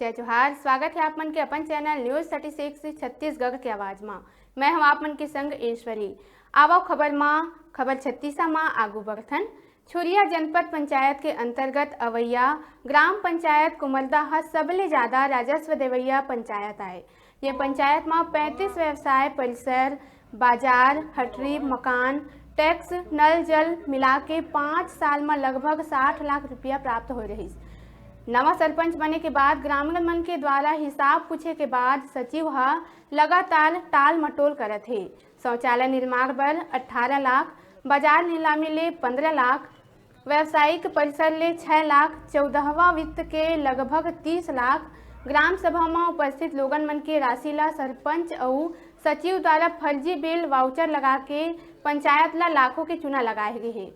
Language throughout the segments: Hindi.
जय जोहार। स्वागत है आप मन के अपन चैनल न्यूज 36 छत्तीसगढ़ के आवाज में। मैं हम आप मन के संग ईश्वरी। आवो खबर 36 में आगू बढ़थन। छुरिया जनपद पंचायत के अंतर्गत अवैया ग्राम पंचायत कुमरदा सबले ज्यादा राजस्व देवैया पंचायत आए। ये पंचायत में 35 व्यवसाय परिसर, बाजार, हटरी, मकान, टैक्स, नल जल मिला के 5 साल में लगभग 60 लाख रुपया प्राप्त हो रही। नवा सरपंच बने के बाद ग्रामीण मन के द्वारा हिसाब पूछे के बाद सचिव लगातार टाल मटोल करत है। शौचालय निर्माण पर 18 लाख, बाजार नीलामी ले 15 लाख, व्यावसायिक परिसर ले 6 लाख, 14वां वित्त के लगभग 30 लाख, ग्राम सभा में उपस्थित लोगन मन के राशि ला सरपंच और सचिव द्वारा फर्जी बिल वाउचर लगा के पंचायत ला लाखों के चूना लगाए गए है।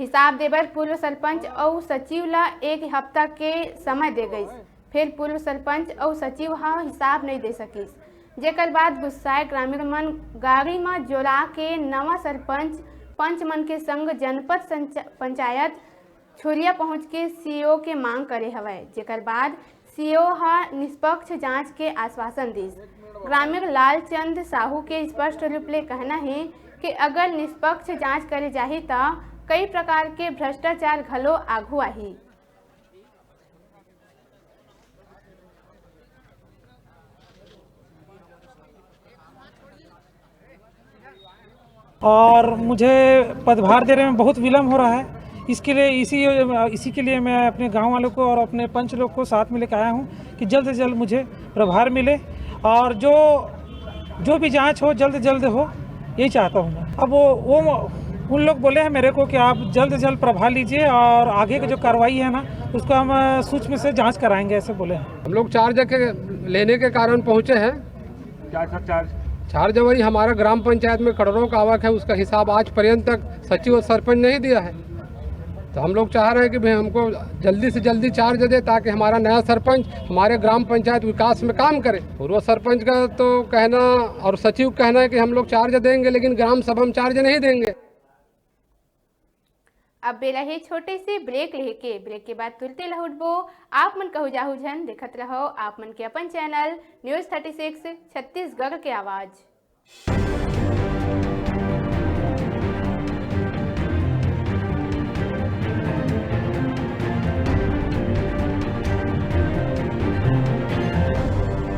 हिसाब देबर पूर्व सरपंच और सचिव ला 1 हफ्ता के समय दे गई, फिर पूर्व सरपंच और सचिव हिसाब नहीं दे सकिस, जेकर बाद गुस्साए ग्रामीण मन गाड़ी में जोड़ा के नवा सरपंच पंच मन के संग जनपद पंचायत छुरिया पहुंच के सीओ के मांग करे हवय, जेकर बाद सीओ निष्पक्ष जांच के आश्वासन दिस। ग्रामीण लालचंद साहू के स्पष्ट रूप ले कहना है कि अगर निष्पक्ष जांच करे जाही तो कई प्रकार के भ्रष्टाचार घलो आगू आही। और मुझे पदभार देने में बहुत विलम्ब हो रहा है। इसके लिए इसी के लिए मैं अपने गांव वालों को और अपने पंच लोग को साथ में लेकर आया हूं कि जल्द से जल्द मुझे प्रभार मिले और जो भी जांच हो जल्द से जल्द हो, यही चाहता हूं मैं। अब वो उन लोग बोले हैं मेरे को कि आप जल्द से जल्द प्रभार लीजिए और आगे की जो कार्रवाई है ना उसको हम सूक्ष्म से जांच कराएंगे, ऐसे बोले हैं। हम लोग चार्ज लेने के कारण पहुंचे हैं। चार्ज जनवरी हमारा ग्राम पंचायत में करोड़ों का आवक है, उसका हिसाब आज पर्यंत तक सचिव और सरपंच नहीं दिया है। तो हम लोग चाह रहे हैं कि भाई हमको जल्दी से जल्दी चार्ज दे ताकि हमारा नया सरपंच हमारे ग्राम पंचायत विकास में काम करे। पूर्व सरपंच का तो कहना और सचिव कहना है कि हम लोग चार्ज देंगे, लेकिन ग्राम सभा में चार्ज नहीं देंगे। अब बेला है छोटे से ब्रेक लेके, ब्रेक के बाद तुरते लहुटबो आप मन कहू जाहू झन। देखत रहो आप मन के अपन चैनल न्यूज 36 छत्तीसगढ़ के आवाज।